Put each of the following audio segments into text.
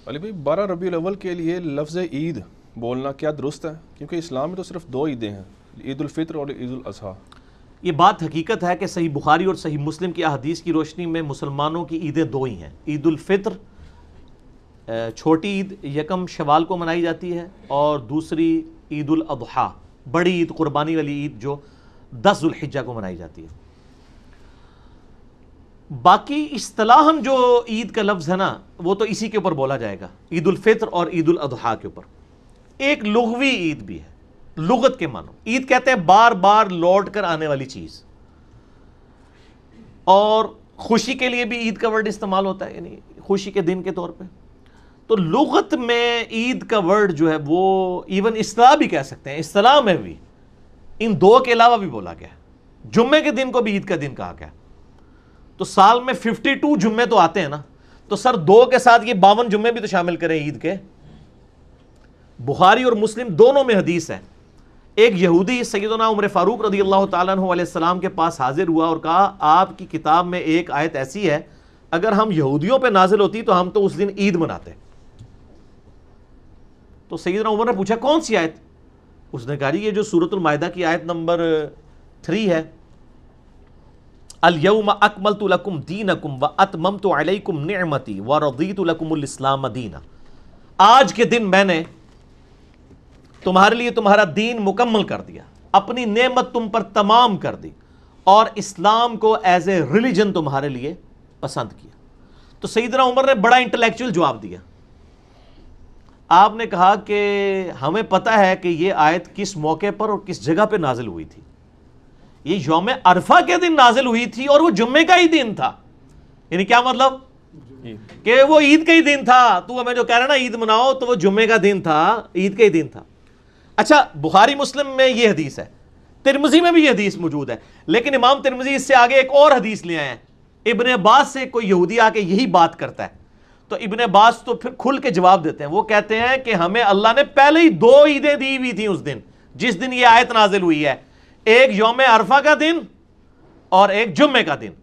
علی بھائی 12 ربیع الاول کے لیے لفظ عید بولنا کیا درست ہے؟ کیونکہ اسلام میں تو صرف 2 عیدیں ہیں، عید الفطر اور عید الاضحیٰ۔ یہ بات حقیقت ہے کہ صحیح بخاری اور صحیح مسلم کی احادیث کی روشنی میں مسلمانوں کی عیدیں 2 ہی ہیں۔ عید الفطر چھوٹی عید 1 شوال کو منائی جاتی ہے، اور دوسری عید الاضحیٰ بڑی عید، قربانی والی عید جو 10 ذوالحجہ کو منائی جاتی ہے۔ باقی اصطلاحاً جو عید کا لفظ ہے نا وہ تو اسی کے اوپر بولا جائے گا، عید الفطر اور عید الاضحیٰ کے اوپر۔ ایک لغوی عید بھی ہے، لغت کے معنوں عید کہتے ہیں بار بار لوٹ کر آنے والی چیز، اور خوشی کے لیے بھی عید کا ورڈ استعمال ہوتا ہے، یعنی خوشی کے دن کے طور پہ۔ تو لغت میں عید کا ورڈ جو ہے وہ ایون اصطلاح بھی کہہ سکتے ہیں، اصطلاح میں بھی ان 2 کے علاوہ بھی بولا گیا ہے۔ جمعے کے دن کو بھی عید کا دن کہا گیا، تو سال میں 52 جمعے تو آتے ہیں نا، تو سر 2 کے ساتھ یہ 52 جمعے بھی تو شامل کریں عید کے۔ بخاری اور مسلم دونوں میں حدیث ہے، ایک یہودی سیدنا عمر فاروق رضی اللہ تعالیٰ عنہ علیہ السلام کے پاس حاضر ہوا اور کہا آپ کی کتاب میں ایک آیت ایسی ہے اگر ہم یہودیوں پہ نازل ہوتی تو ہم تو اس دن عید مناتے۔ تو سیدنا عمر نے پوچھا کون سی آیت؟ اس نے کہا یہ جو سورۃ المائدہ کی آیت نمبر 3 ہے، الیوم اکملت لکم دینکم واتممت علیکم نعمتی ورضیت لکم الاسلام دینا۔ آج کے دن میں نے تمہارے لیے تمہارا دین مکمل کر دیا، اپنی نعمت تم پر تمام کر دی، اور اسلام کو ایز اے ریلیجن تمہارے لیے پسند کیا۔ تو سیدنا عمر نے بڑا انٹلیکچوئل جواب دیا۔ آپ نے کہا کہ ہمیں پتہ ہے کہ یہ آیت کس موقع پر اور کس جگہ پہ نازل ہوئی تھی، یہ یوم عرفہ کے دن نازل ہوئی تھی اور وہ جمعے کا ہی دن تھا۔ یعنی کیا مطلب کہ وہ عید کا ہی دن تھا، تو ہمیں جو کہہ رہا نا عید مناؤ تو وہ جمعے کا دن تھا، عید کا ہی دن تھا۔ اچھا بخاری مسلم میں یہ حدیث ہے، ترمذی میں بھی یہ حدیث موجود ہے، لیکن امام ترمذی اس سے آگے ایک اور حدیث لے آئے ہیں۔ ابن عباس سے کوئی یہودی آ کے یہی بات کرتا ہے، تو ابن عباس تو پھر کھل کے جواب دیتے ہیں، وہ کہتے ہیں کہ ہمیں اللہ نے پہلے ہی 2 عیدیں دی ہوئی تھیں اس دن جس دن یہ آیت نازل ہوئی ہے، ایک یوم عرفہ کا دن اور ایک جمعے کا دن۔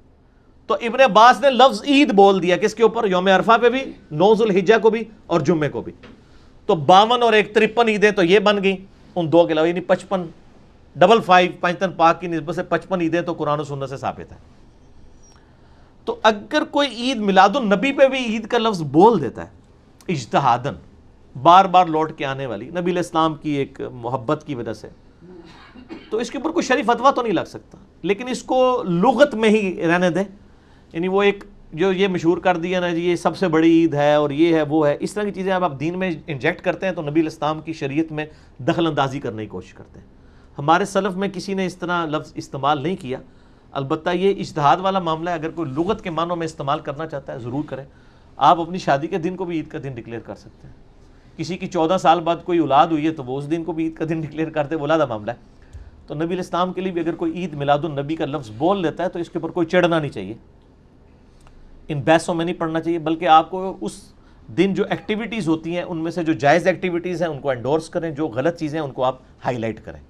تو ابن عباس نے لفظ عید بول دیا کس کے اوپر؟ یوم عرفہ پہ بھی، 9 ذوالحجہ کو بھی، اور جمعے کو بھی۔ تو 52 اور 1 53 عیدیں تو یہ بن گئیں ان 2 کے علاوہ، یعنی 55 ڈبل 5 پنجتن پاک کی نسبت سے 55 عیدیں تو قرآن و سنت سے ثابت ہے۔ تو اگر کوئی عید میلاد النبی پہ بھی عید کا لفظ بول دیتا ہے اجتہاداً، بار بار لوٹ کے آنے والی نبی علیہ السلام کی ایک محبت کی وجہ سے، تو اس کے اوپر کوئی شرعی فتویٰ تو نہیں لگ سکتا، لیکن اس کو لغت میں ہی رہنے دیں۔ یعنی وہ ایک جو یہ مشہور کر دیا نا جی یہ سب سے بڑی عید ہے اور یہ ہے وہ ہے، اس طرح کی چیزیں آپ دین میں انجیکٹ کرتے ہیں تو نبی علیہ السلام کی شریعت میں دخل اندازی کرنے کی کوشش کرتے ہیں۔ ہمارے سلف میں کسی نے اس طرح لفظ استعمال نہیں کیا، البتہ یہ اجتہاد والا معاملہ ہے، اگر کوئی لغت کے معنوں میں استعمال کرنا چاہتا ہے ضرور کریں۔ آپ اپنی شادی کے دن کو بھی عید کا دن ڈکلیئر کر سکتے ہیں، کسی کی 14 سال بعد کوئی اولاد ہوئی ہے تو وہ اس دن کو بھی عید کا دن ڈکلیئر کرتے، وہ علیحدہ معاملہ ہے۔ تو نبی علیہ السلام کے لیے بھی اگر کوئی عید میلاد النبی کا لفظ بول لیتا ہے تو اس کے اوپر کوئی چڑھنا نہیں چاہیے، ان بحثوں میں نہیں پڑھنا چاہیے، بلکہ آپ کو اس دن جو ایکٹیویٹیز ہوتی ہیں ان میں سے جو جائز ایکٹیویٹیز ہیں ان کو انڈورس کریں، جو غلط چیزیں ہیں ان کو آپ ہائی لائٹ کریں۔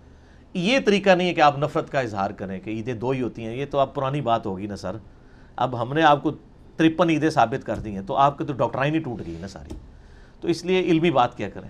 یہ طریقہ نہیں ہے کہ آپ نفرت کا اظہار کریں کہ عیدیں 2 ہی ہوتی ہیں، یہ تو اب پرانی بات ہوگی نا سر، اب ہم نے آپ کو 53 عیدیں ثابت کر دی ہیں تو آپ کی تو ڈاکٹرائن ہی ٹوٹ گئی نا ساری۔ تو اس لیے علمی بات کیا کریں۔